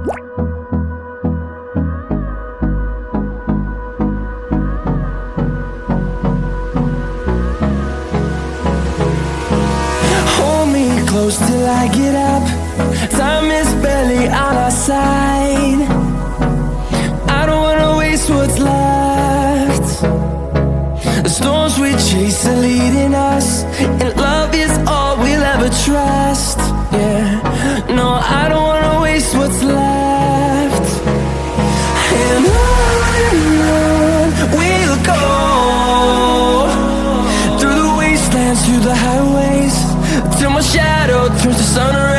Hold me close till I get up. Time is barely on our side. I don't wanna waste what's left. The storms we chase are leading us, and love is all we'll ever trust. Yeah, no, I don't wanna waste what's left. And on we'll go, through the wastelands, through the highways, till my shadow turns to sun rays.